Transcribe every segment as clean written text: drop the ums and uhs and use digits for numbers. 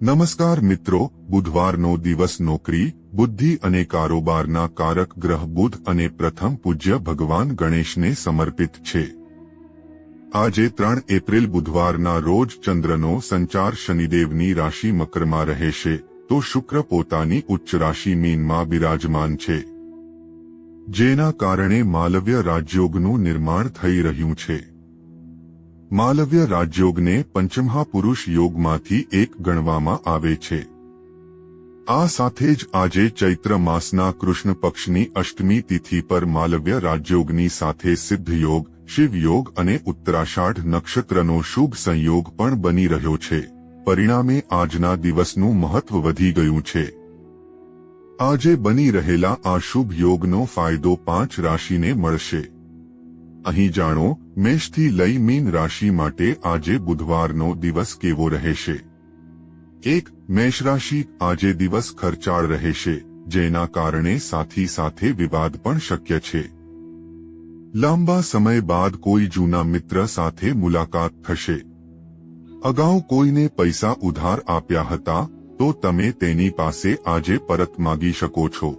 નમસ્કાર મિત્રો, બુધવારનો દિવસ નોકરી, બુદ્ધિ અને કારોબારના કારક ગ્રહ બુધ અને પ્રથમ પૂજ્ય ભગવાન ગણેશને સમર્પિત છે. આજે 3 એપ્રિલ બુધવારના રોજ ચંદ્રનો સંચાર શનિદેવની રાશિ મકરમાં રહેશે, તો શુક્ર પોતાની ઉચ્ચ રાશિ મીનમાં બિરાજમાન છે, જેના કારણે માલવ્ય રાજયોગનું નિર્માણ થઈ રહ્યું છે. માલવ્ય રાજયોગને પંચમહાપુરુષ યોગમાંથી એક ગણવામાં આવે છે. આ સાથે જ આજે ચૈત્ર માસના કૃષ્ણ પક્ષની અષ્ટમી તિથિ પર માલવ્ય રાજયોગની સાથે સિદ્ધ યોગ, શિવ યોગ અને ઉત્તરાષાઢ નક્ષત્રનો શુભ સંયોગ પણ બની રહ્યો છે. પરિણામે આજના દિવસનું મહત્વ વધી ગયું છે. આજે બની રહેલા આ શુભ યોગનો ફાયદો 5 રાશિને મળશે. અહીં જાણો, મેષથી લઈ મીન રાશિ માટે આજે બુધવારનો દિવસ કેવો રહેશે. 1. મેષ રાશિ. આજે દિવસ ખર્ચાળ રહેશે, જેના કારણે સાથી સાથે વિવાદ પણ શક્ય છે. લાંબા સમય બાદ કોઈ જૂના મિત્ર સાથે મુલાકાત થશે. અગાઉ કોઈને પૈસા ઉધાર આપ્યા હતા, તો તમે તેની પાસે આજે પરત માગી શકો છો.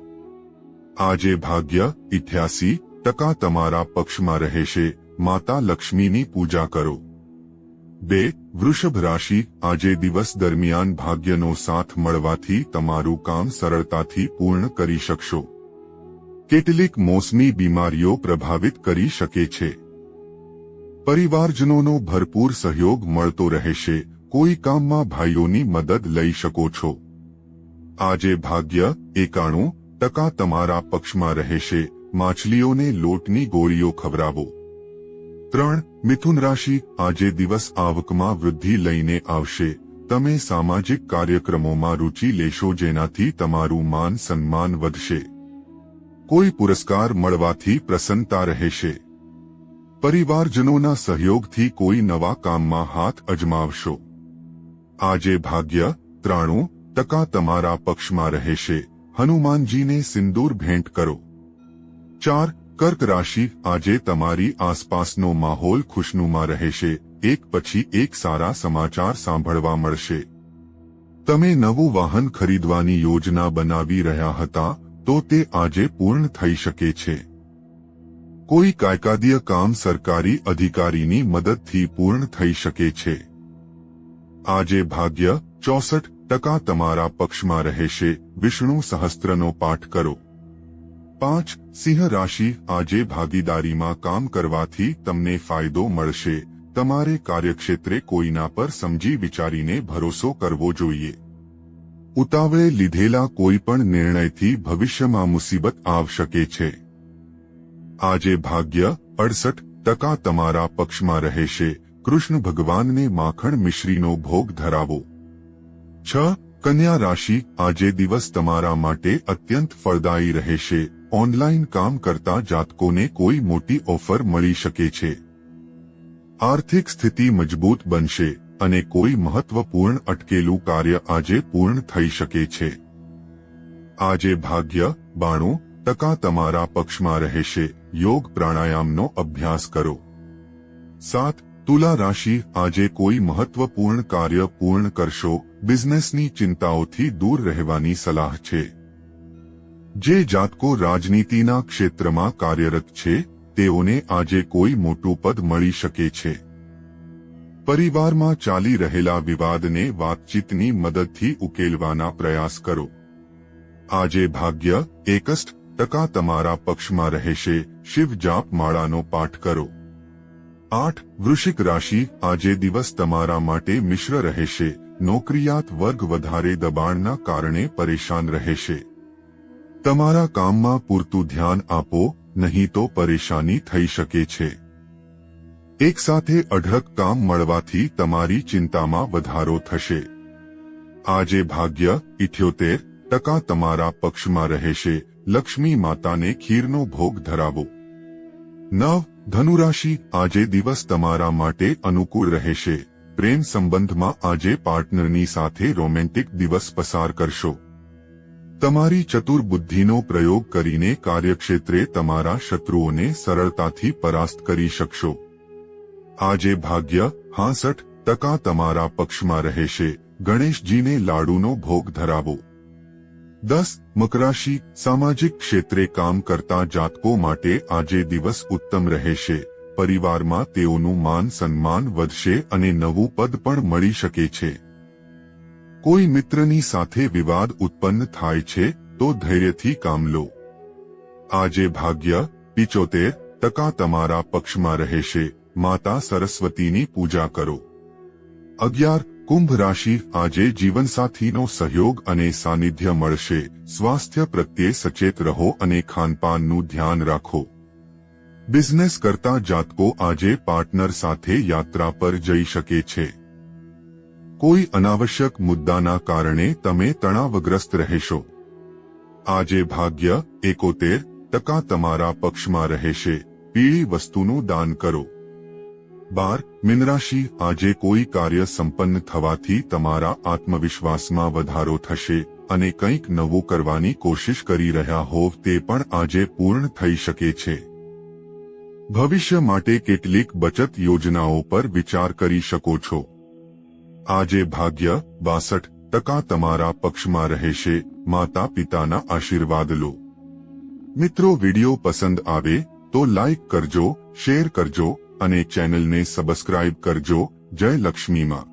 આજે ભાગ્ય 88% તમારા પક્ષમાં રહેશે. માતા લક્ષ્મીની પૂજા કરો. 2. વૃષભ રાશિ. આજે દિવસ દરમિયાન ભાગ્યનો સાથ મળવાથી તમારું કામ સરળતાથી પૂર્ણ કરી શકશો. કેટલીક મોસમી બીમારીઓ પ્રભાવિત કરી શકે છે. પરિવારજનોનો ભરપૂર સહયોગ મળતો રહેશે. કોઈ કામમાં ભાઈઓની મદદ લઈ શકો છો. આજે ભાગ્ય 91% તમારા પક્ષમાં રહેશે. માછલીઓને લોટની ગોળીઓ ખવડાવો. 3. મિથુન રાશિ. આજે દિવસ આવકમાં વૃદ્ધિ લઈને આવશે. તમે સામાજિક કાર્યક્રમોમાં રુચિ લેશો, જેનાથી તમારું માન સન્માન વધશે. કોઈ પુરસ્કાર મળવાથી પ્રસન્નતા રહેશે. પરિવારજનોના સહયોગથી કોઈ નવા કામમાં હાથ અજમાવશો. આજે ભાગ્ય 93% તમારા પક્ષમાં રહેશે. હનુમાનજીને સિંદૂર ભેટ કરો. 4. કર્ક રાશિ. આજે તમારી આસપાસનો માહોલ ખુશનુમા રહેશે. એક પછી એક સારા સમાચાર સાંભળવા મળશે. તમે નવું વાહન ખરીદવાની યોજના બનાવી રહ્યા હતા, તો તે આજે પૂર્ણ થઈ શકે છે. કોઈ કાયદાકીય કામ સરકારી અધિકારીની મદદથી પૂર્ણ થઈ શકે છે. આજે ભાગ્ય 64% તમારા પક્ષમાં રહેશે. વિષ્ણુ સહસ્ત્રનો પાઠ કરો. 5. સિંહ રાશિ. આજે ભાગીદારીમાં કામ કરવાથી તમને ફાયદો મળશે. તમારે કાર્યક્ષેત્રે કોઈના પર સમજી વિચારીને ભરોસો કરવો જોઈએ. ઉતાવળે લીધેલા કોઈ પણ નિર્ણયથી ભવિષ્યમાં મુસીબત આવી શકે છે. આજે ભાગ્ય 68% તમારા પક્ષમાં રહેશે. કૃષ્ણ ભગવાનને માખણ મિશ્રીનો ભોગ ધરાવો. 6. કન્યા રાશિ. આજે દિવસ તમારા માટે અત્યંત ફળદાયી રહેશે. ઓનલાઈન કામ કરતા જાતકોને કોઈ મોટી ઓફર મળી શકે છે. આર્થિક સ્થિતિ મજબૂત બનશે અને કોઈ મહત્વપૂર્ણ અટકેલું કાર્ય આજે પૂર્ણ થઈ શકે છે. આજે ભાગ્ય 92% તમારા પક્ષમાં રહેશે. યોગ પ્રાણાયામનો અભ્યાસ કરો. 7. તુલા રાશિ. આજે કોઈ મહત્વપૂર્ણ કાર્ય પૂર્ણ કરશો. બિઝનેસની ચિંતાઓથી દૂર રહેવાની સલાહ છે. જે જાતકો રાજનીતિના ક્ષેત્રમાં કાર્યરત છે, તેઓને આજે કોઈ મોટું પદ મળી શકે છે. પરિવારમાં ચાલી રહેલા વિવાદને વાતચીતની મદદથી ઉકેલવાના પ્રયાસ કરો. આજે ભાગ્ય 61% તમારા પક્ષમાં રહેશે. શિવ જાપ માળાનો પાઠ કરો. 8. વૃશ્ચિક રાશિ. આજે દિવસ તમારા માટે મિશ્ર રહેશે. નોકરિયાત વર્ગ વધારે દબાણના કારણે પરેશાન રહેશે. તમારા કામમાં પૂરતું ધ્યાન આપો, નહીં તો પરેશાની થઈ શકે છે. એક સાથે અઢળક કામ મળવાથી તમારી ચિંતામાં વધારો થશે. આજે ભાગ્ય 78% તમારા પક્ષમાં રહેશે. લક્ષ્મી માતાને ખીરનો ભોગ ધરાવો. 9. ધનુ રાશિ. આજે દિવસ તમારા માટે અનુકૂળ રહેશે. પ્રેમ સંબંધમાં આજે પાર્ટનરની સાથે રોમેન્ટિક દિવસ પસાર કરશો. તમારી ચતુર બુદ્ધિનો પ્રયોગ કરીને કાર્યક્ષેત્રે તમારા શત્રુઓને સરળતાથી પરાસ્ત કરી શકશો. આજે ભાગ્ય 65% તમારા પક્ષમાં રહેશે. ગણેશજીને લાડુનો ભોગ ધરાવો. 10. મકર રાશિ. સામાજિક ક્ષેત્રે કામ કરતા જાતકો માટે આજે દિવસ ઉત્તમ રહેશે. પરિવારમાં તેઓનું માન સન્માન વધશે અને નવું પદ પણ મળી શકે છે. કોઈ મિત્રની સાથે વિવાદ ઉત્પન્ન થાય છે તો ધૈર્યથી કામ લો. આજે ભાગ્ય 75% તમારા પક્ષમાં રહેશે. માતા સરસ્વતીની પૂજા કરો. 11. કુંભ રાશિ. આજે જીવનસાથીનો સહયોગ અને સાનિધ્ય મળશે. સ્વાસ્થ્ય પ્રત્યે સચેત રહો અને ખાનપાનનું ધ્યાન રાખો. બિઝનેસ કરતા જાતકો આજે પાર્ટનર સાથે યાત્રા પર જઈ શકે છે. કોઈ અનાવશ્યક મુદ્દાના કારણે તમે તણાવગ્રસ્ત રહેશો. આજે ભાગ્ય 71% તમારા પક્ષમાં રહેશે. પીળી વસ્તુનું દાન કરો. 12. મીન રાશિ. આજે કોઈ કાર્ય સંપન્ન થવાથી તમારા આત્મવિશ્વાસમાં વધારો થશે અને કંઈક નવું કરવાની કોશિશ કરી રહ્યા હોવ તે પણ આજે પૂર્ણ થઈ શકે છે. ભવિષ્ય માટે કેટલીક બચત યોજનાઓ પર વિચાર કરી શકો છો. આજે ભાગ્ય 62% તમારા પક્ષમાં રહેશે. માતા પિતાના આશીર્વાદ લો. મિત્રો, વિડિયો પસંદ આવે તો લાઈક કરજો, શેર કરજો અને ચેનલને સબસ્ક્રાઇબ કરજો. જય લક્ષ્મી માં.